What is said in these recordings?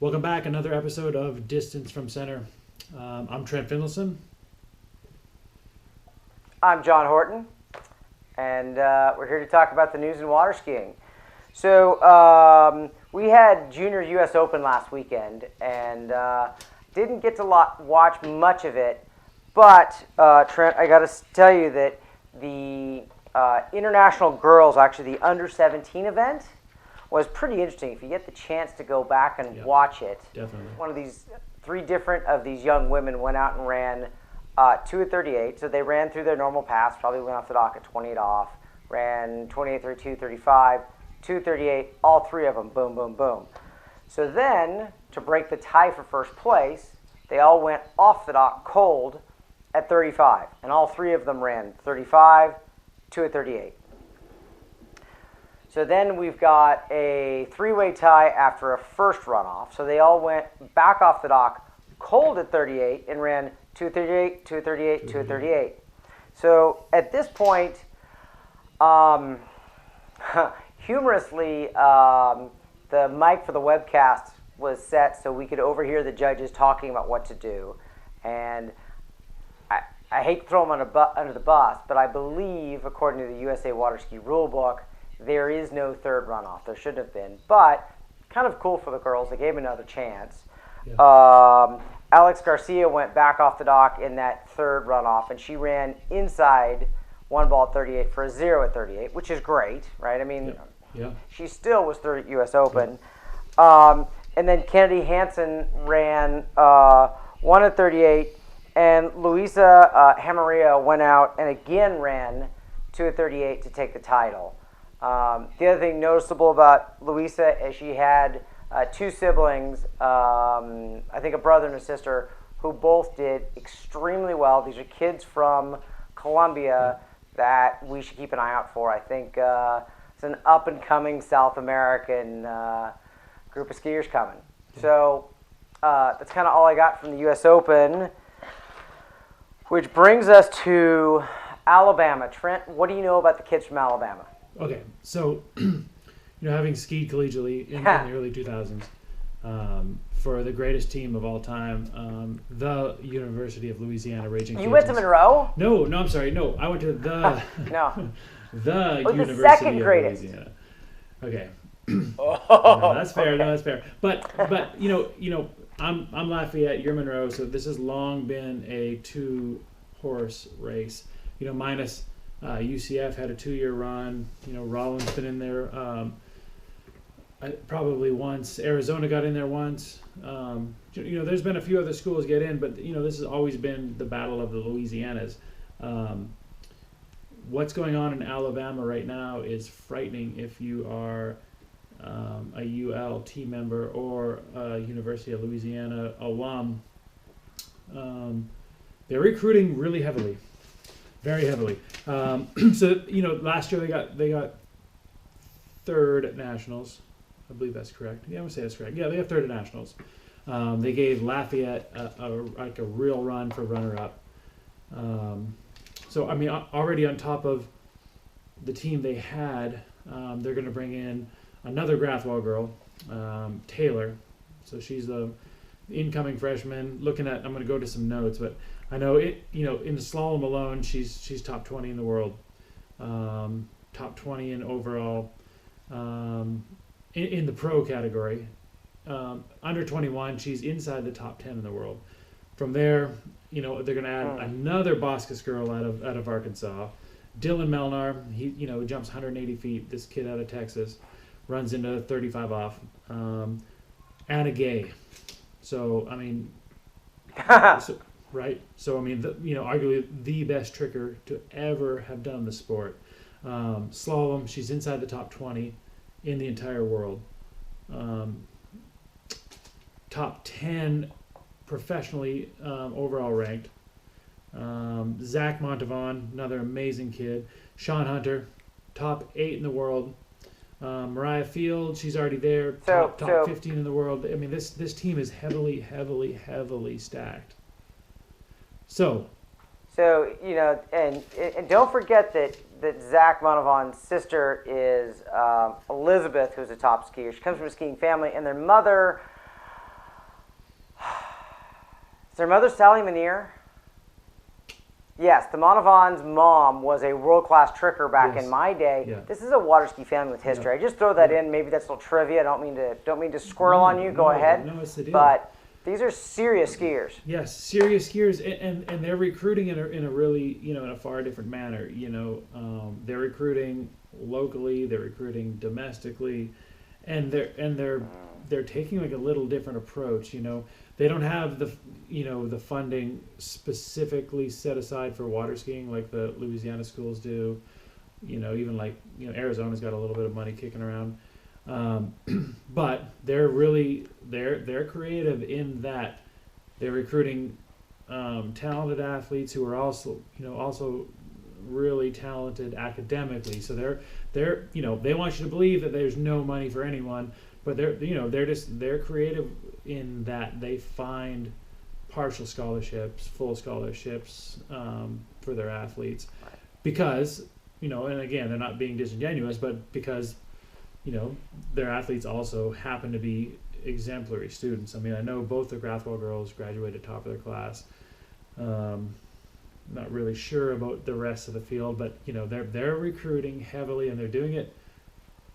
Welcome back, another episode of Distance from Center. I'm Trent Finlayson. I'm John Horton, and we're here to talk about the news in water skiing. So we had Junior U.S. Open last weekend, and didn't get to watch much of it, but Trent, I got to tell you that the international girls, actually the under 17 event, was pretty interesting. If you get the chance to go back and watch it, Definitely. one of these three different of these young women went out and ran 2 at 38. So they ran through their normal pass, probably went off the dock at 28 off, ran 28, 32, 35, 2 at 38, all three of them, boom, boom, boom. So then, to break the tie for first place, they all went off the dock cold at 35. And all three of them ran 35, 2 at 38. So then we've got a three-way tie after a first runoff. So they all went back off the dock cold at 38 and ran 2 at 38, 2 at 38, 2 at 38. So at this point, humorously, the mic for the webcast was set so we could overhear the judges talking about what to do. And I hate to throw them under the bus, but I believe, according to the USA Water Ski Rulebook, there is no third runoff. There should have been, but kind of cool for the girls. They gave another chance. Yeah. Alex Garcia went back off the dock in that third runoff, and she ran inside one ball at 38 for a 0 at 38, which is great, right? I mean, she still was third at U.S. Open. Yeah. And then Kennedy Hansen ran 1 at 38, and Luisa Hamaria went out and again ran 2 at 38 to take the title. The other thing noticeable about Luisa is she had two siblings, I think a brother and a sister, who both did extremely well. These are kids from Colombia that we should keep an eye out for. I think it's an up-and-coming South American group of skiers coming. So that's kind of all I got from the U.S. Open, which brings us to Alabama. Trent, what do you know about the kids from Alabama? Okay, so having skied collegiately in the early 2000s for the greatest team of all time, the University of Louisiana Raging Cajuns. You went to Monroe? No, I'm sorry. No, I went to the the University the second of greatest. Louisiana. Okay, no, that's fair. But I'm Lafayette. You're Monroe. So this has long been a 2-horse race. Minus. UCF had a 2-year run. Rollins been in there probably once. Arizona got in there once. There's been a few other schools get in, but this has always been the battle of the Louisianas. What's going on in Alabama right now is frightening if you are a UL team member or a University of Louisiana alum. They're recruiting really heavily. Very heavily. So last year they got third at nationals. I believe that's correct. Yeah, I'm gonna say that's correct. Yeah, they have third at nationals. They gave Lafayette a real run for runner-up. So I mean, already on top of the team they had, they're going to bring in another Grathwell girl, Taylor. So she's the incoming freshman. I'm going to go to some notes, but I know in the slalom alone, she's top 20 in the world, top 20 in overall, in the pro category. Under 21, she's inside the top 10 in the world. From there, they're going to add another Boscus girl out of Arkansas, Dylan Melnar. He jumps 180 feet. This kid out of Texas runs into 35 off. Anna Gay. So I mean. Right, so I mean, arguably the best tricker to ever have done the sport. Slalom, she's inside the top 20 in the entire world. Top 10 professionally overall ranked. Zach Montavon, another amazing kid. Sean Hunter, top 8 in the world. Mariah Field, she's already there, top 15 in the world. I mean, this team is heavily stacked. So and don't forget that Zach Montavon's sister is Elizabeth, who's a top skier. She comes from a skiing family, and their mother Is their mother Sally Manier? Yes, the Montavon's mom was a world-class tricker back in my day. Yeah. This is a water ski family with history. I just throw that in. Maybe that's a little trivia. I don't mean to squirrel on you. Go ahead. No, it's the deal. But these are serious skiers. Yes, serious skiers, and they're recruiting in a really, in a far different manner. They're recruiting locally, they're recruiting domestically, and they're taking like a little different approach. They don't have the funding specifically set aside for water skiing like the Louisiana schools do. Even like Arizona's got a little bit of money kicking around. But they're really they're creative in that they're recruiting talented athletes who are also really talented academically. So they're they want you to believe that there's no money for anyone, but they're creative in that they find partial scholarships, full scholarships for their athletes, because and again, they're not being disingenuous, but because their athletes also happen to be exemplary students. I mean, I know both the Grathwell girls graduated top of their class. Not really sure about the rest of the field, but they're recruiting heavily, and they're doing it.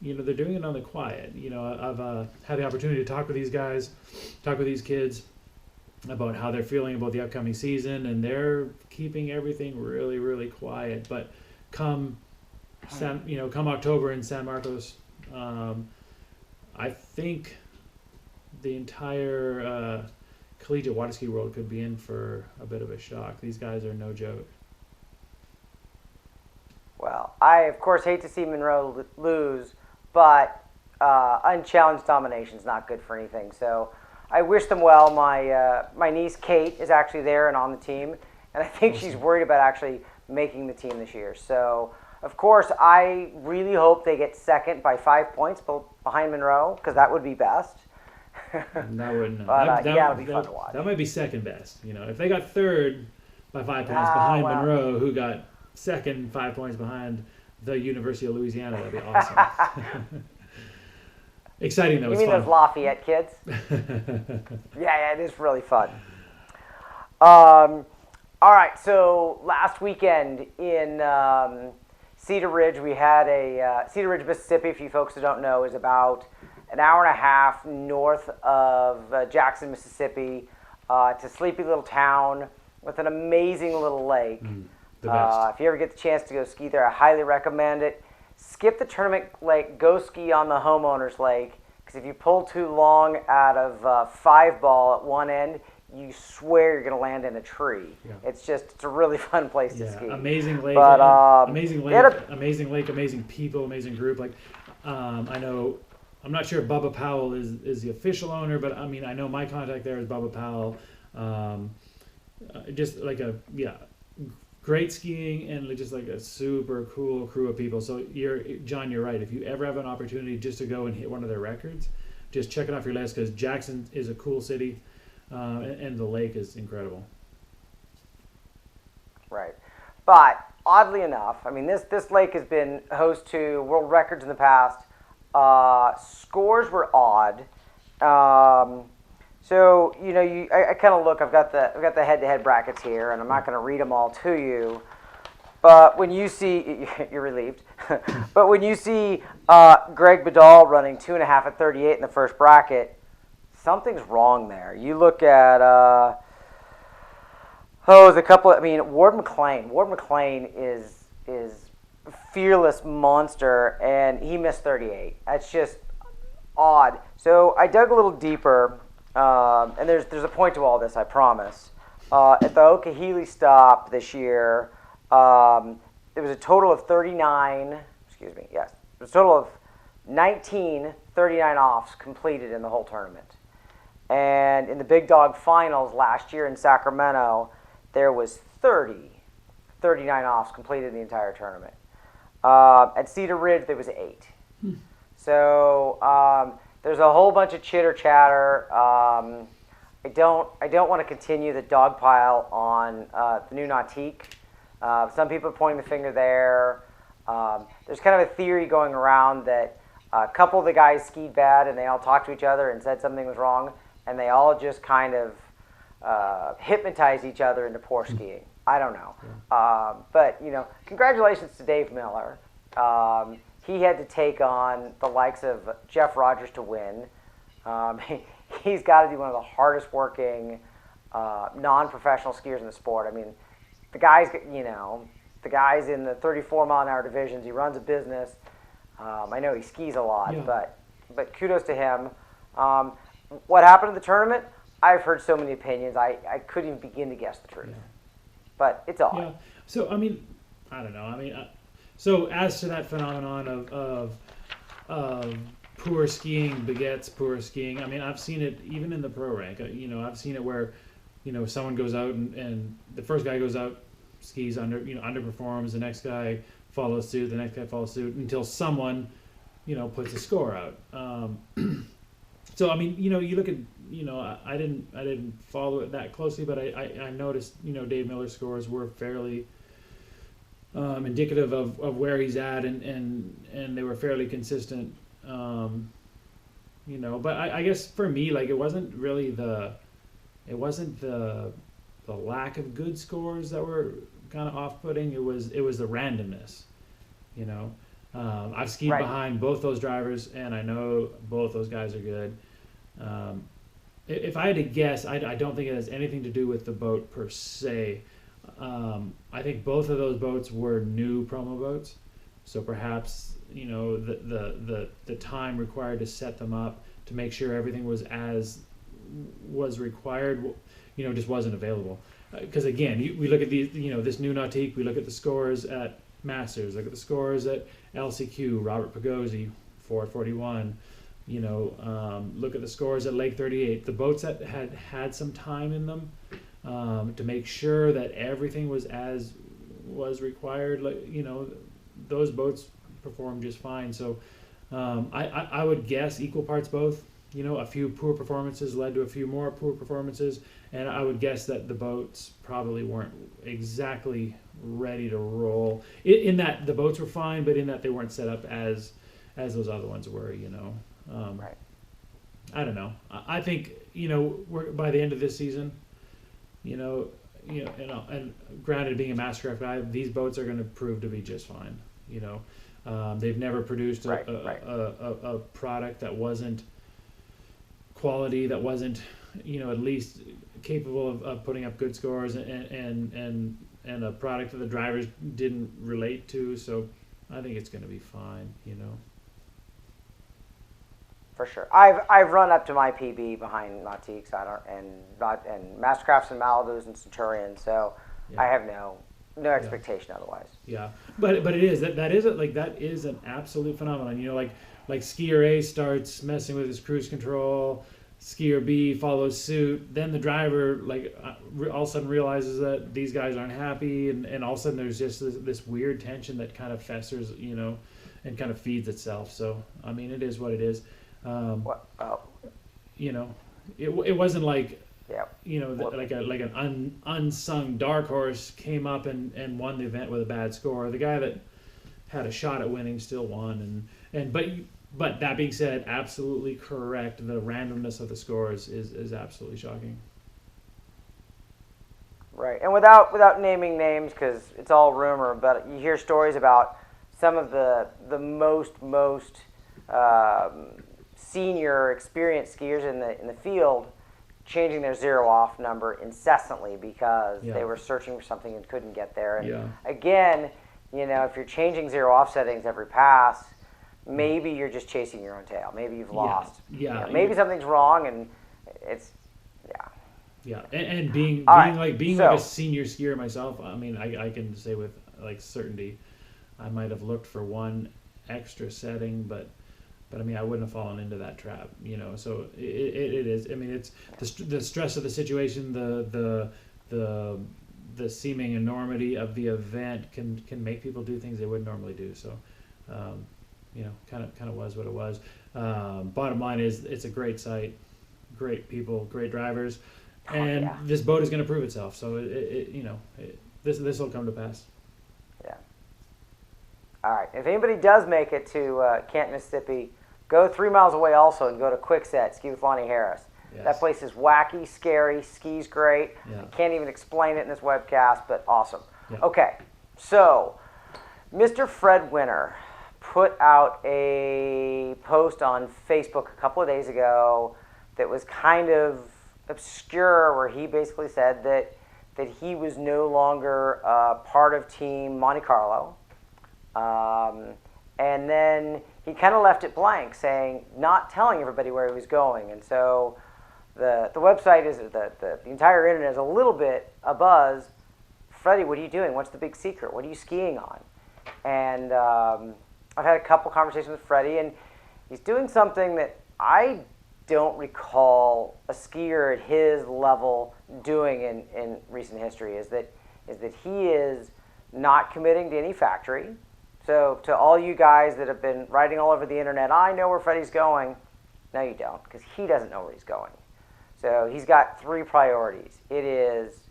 They're doing it on the quiet. I've had the opportunity to talk with these guys, talk with these kids about how they're feeling about the upcoming season, and they're keeping everything really, really quiet. But come October in San Marcos, I think the entire collegiate water ski world could be in for a bit of a shock. These guys are no joke. Well, I of course hate to see Monroe lose, but unchallenged domination is not good for anything. So I wish them well. My niece Kate is actually there and on the team, and I think she's worried about actually making the team this year. So of course I really hope they get second by 5 points behind Monroe, because that would be best. That wouldn't. But it'll be fun to watch. That might be second best. If they got third by 5 points behind Monroe, who got second 5 points behind the University of Louisiana, that'd be awesome. Exciting though. You mean fun. Those Lafayette kids? Yeah, it is really fun. All right, so last weekend in Cedar Ridge, we had Cedar Ridge, Mississippi, if you folks who don't know, is about an hour and a half north of Jackson, Mississippi. It's a sleepy little town with an amazing little lake. The best. If you ever get the chance to go ski there, I highly recommend it. Skip the tournament lake, go ski on the homeowners lake, because if you pull too long out of 5-ball at one end, you swear you're going to land in a tree. Yeah. It's a really fun place to ski. Amazing lake, but, amazing lake, amazing people, amazing group. Like, I'm not sure if Bubba Powell is the official owner, but I mean, I know my contact there is Bubba Powell. Just like great skiing and just like a super cool crew of people. So John, you're right. If you ever have an opportunity just to go and hit one of their records, just check it off your list, because Jackson is a cool city, and the lake is incredible. Right. But oddly enough, I mean, this lake has been host to world records in the past. Scores were odd. So I kind of look. I've got the head-to-head brackets here, and I'm not going to read them all to you. But when you see, you're relieved. But when you see Greg Bedall running 2.5 at 38 in the first bracket, something's wrong there. You look at there's a couple. I mean, Ward McLean. Ward McLean is a fearless monster, and he missed 38. That's just odd. So I dug a little deeper. And there's a point to all this, I promise. At the Okehee stop this year, there was a total of 39, excuse me, yes. There was a total of 19 39 offs completed in the whole tournament. And in the Big Dog finals last year in Sacramento, there was 39 offs completed in the entire tournament. At Cedar Ridge, there was 8. So there's a whole bunch of chitter chatter. I don't want to continue the dog pile on the new Nautique. Some people are pointing the finger there. There's kind of a theory going around that a couple of the guys skied bad, and they all talked to each other and said something was wrong, and they all just kind of hypnotize each other into poor skiing. I don't know. But, congratulations to Dave Miller. He had to take on the likes of Jeff Rogers to win. He's got to be one of the hardest working non-professional skiers in the sport. I mean, the guy's in the 34-mile-an-hour divisions. He runs a business. I know he skis a lot, but kudos to him. What happened in the tournament? I've heard so many opinions. I couldn't even begin to guess the truth. But it's odd. Yeah. So, I mean, I don't know. I mean, so as to that phenomenon of poor skiing begets poor skiing, I mean, I've seen it even in the pro rank. I've seen it where, someone goes out and the first guy goes out, skis underperforms, the next guy follows suit, the next guy follows suit until someone, puts a score out. So I mean, you look at, I didn't follow it that closely, but I noticed, Dave Miller's scores were fairly indicative of where he's at, and they were fairly consistent. But I guess for me, like, it wasn't the lack of good scores that were kind of off-putting. It was the randomness. I've skied behind both those drivers, and I know both those guys are good. If I had to guess, I don't think it has anything to do with the boat per se. I think both of those boats were new promo boats, so perhaps the time required to set them up to make sure everything was as was required, just wasn't available. Because again, we look at these, this new Nautique, we look at the scores at Masters, look at the scores at LCQ, Robert Pagozzi, 441. Look at the scores at Lake 38. The boats that had some time in them to make sure that everything was as was required. Those boats performed just fine. So I would guess equal parts both. A few poor performances led to a few more poor performances, and I would guess that the boats probably weren't exactly ready to roll. In that the boats were fine, but in that they weren't set up as those other ones were. Right. I don't know. I think we're by the end of this season. And granted, being a Mastercraft guy, these boats are going to prove to be just fine. They've never produced a product that wasn't quality, that wasn't at least capable of putting up good scores, and a product that the drivers didn't relate to. So I think it's going to be fine. For sure. I've run up to my PB behind Nautiques and Mastercrafts and Malibus and Centurions, so I have no expectation otherwise. Yeah, but it is that is an absolute phenomenon. Like skier A starts messing with his cruise control, skier B follows suit, then the driver all of a sudden realizes that these guys aren't happy, and all of a sudden there's just this weird tension that kind of festers, and kind of feeds itself. So I mean, it is what it is. It wasn't like like an unsung dark horse came up and won the event with a bad score. The guy that had a shot at winning still won, but that being said, absolutely correct. The randomness of the scores is absolutely shocking. Right, and without naming names, because it's all rumor, but you hear stories about some of the most senior experienced skiers in the field changing their zero off number incessantly because they were searching for something and couldn't get there. And again, if you're changing zero off settings every pass, maybe you're just chasing your own tail. Maybe you've lost. Maybe something's wrong, and it's and being like a senior skier myself, I mean, I can say with certainty, I might have looked for one extra setting, but I mean, I wouldn't have fallen into that trap, So it is. I mean, it's the stress of the situation, the seeming enormity of the event can make people do things they wouldn't normally do. So, kind of was what it was. Bottom line is, it's a great site, great people, great drivers, and this boat is going to prove itself. So this will come to pass. Yeah. All right. If anybody does make it to Canton, Mississippi, go 3 miles away also and go to Quickset, ski with Lonnie Harris. Yes. That place is wacky, scary, skis great. Yeah. I can't even explain it in this webcast, but awesome. Yeah. Okay, so Mr. Fred Winter put out a post on Facebook a couple of days ago that was kind of obscure, where he basically said that he was no longer part of Team Monte Carlo. And then he kind of left it blank, saying, not telling everybody where he was going. And so the website is, the entire internet is a little bit abuzz. Freddie, what are you doing? What's the big secret? What are you skiing on? And I've had a couple conversations with Freddie, and he's doing something that I don't recall a skier at his level doing in recent history, is that he is not committing to any factory. So to all you guys that have been writing all over the internet, I know where Freddie's going. No, you don't, because he doesn't know where he's going. So he's got 3 priorities. It is,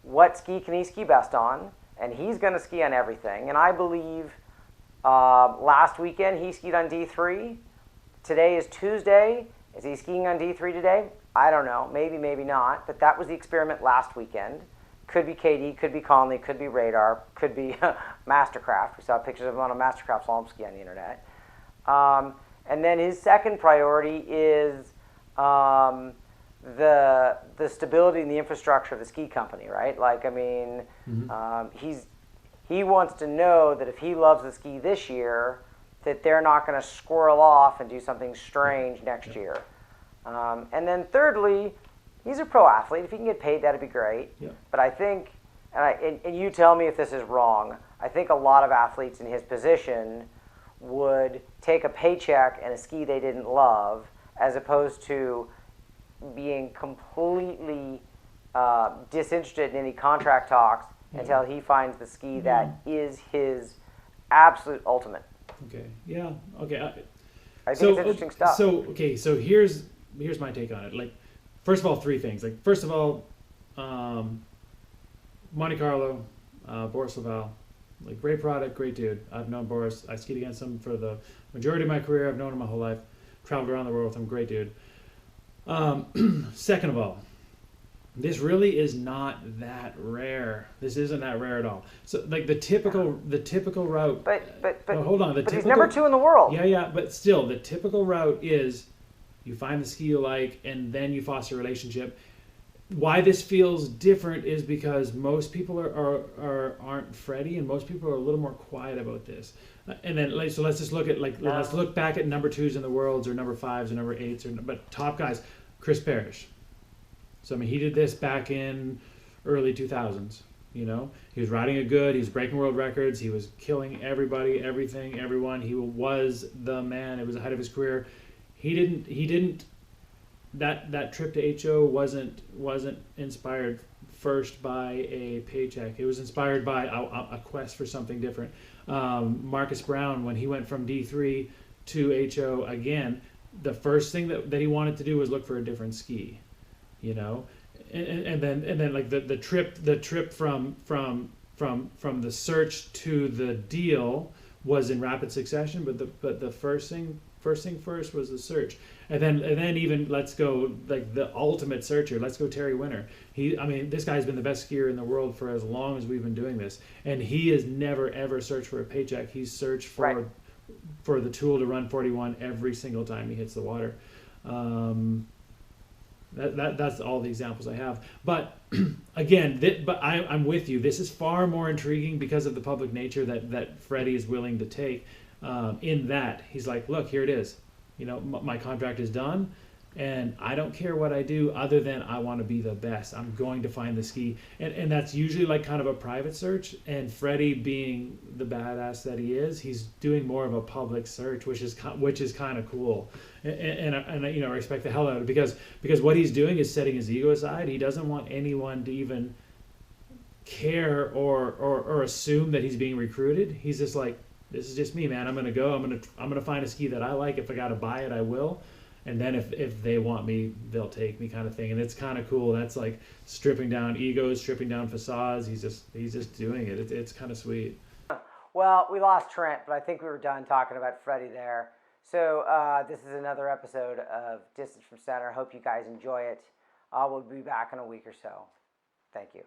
what ski can he ski best on? And he's going to ski on everything. And I believe last weekend he skied on D3. Today is Tuesday. Is he skiing on D3 today? I don't know. Maybe, maybe not. But that was the experiment last weekend. Could be KD, could be Conley, could be Radar, could be Mastercraft. We saw pictures of him on a Mastercraft slalom ski on the internet. And then his second priority is the stability and the infrastructure of the ski company, right? Like, I mean, he wants to know that if he loves the ski this year, that they're not going to squirrel off and do something strange next year. And then thirdly, he's a pro athlete. If he can get paid, that'd be great. Yeah. But I think, and you tell me if this is wrong, I think a lot of athletes in his position would take a paycheck and a ski they didn't love, as opposed to being completely disinterested in any contract talks until he finds the ski that is his absolute ultimate. Okay. Yeah. Okay. I think it's interesting stuff. So here's my take on it. Like, first of all, 3 things. Like, first of all, Monte Carlo, Boris Laval, like, great product, great dude. I've known Boris. I skied against him for the majority of my career. I've known him my whole life. Traveled around the world with him. Great dude. Second of all, this really is not that rare. This isn't that rare at all. So, like, the typical route. But hold on. But he's number 2 in the world. Yeah. But still, the typical route is you find the ski you like, and then you foster a relationship. Why this feels different is because most people aren't Freddie, and most people are a little more quiet about this. And then, so let's just look at, like, let's look back at number 2s in the worlds, or number 5s, or number 8s, but top guys. Chris Parrish. So, I mean, he did this back in early 2000s. You know, he was riding a good. He was breaking world records. He was killing everybody, everything, everyone. He was the man. It was ahead of his career. He didn't. That trip to HO wasn't inspired first by a paycheck. It was inspired by a quest for something different. Marcus Brown, when he went from D3 to HO again, the first thing that he wanted to do was look for a different ski, you know, and then like the trip from the search to the deal was in rapid succession, but the first thing first was the search, and then even, let's go, like, the ultimate searcher. Let's go Terry Winter. This guy's been the best skier in the world for as long as we've been doing this, and he has never ever searched for a paycheck. He's searched for the tool to run 41 every single time he hits the water. That's all the examples I have. But again, I'm with you. This is far more intriguing because of the public nature that Freddie is willing to take. In that he's like, look, here it is. You know, my contract is done, and I don't care what I do other than I want to be the best. I'm going to find the ski, and that's usually like kind of a private search. And Freddie, being the badass that he is, he's doing more of a public search, which is kind of cool. And you know, respect the hell out of it, because what he's doing is setting his ego aside. He doesn't want anyone to even care or assume that he's being recruited. He's just like, this is just me, man. I'm gonna find a ski that I like. If I gotta buy it, I will. And then if they want me, they'll take me, kind of thing. And it's kind of cool. That's like stripping down egos, stripping down facades. He's just doing it. It's kind of sweet. Well, we lost Trent, but I think we were done talking about Freddie there. So this is another episode of Distance from Center. Hope you guys enjoy it. We'll be back in a week or so. Thank you.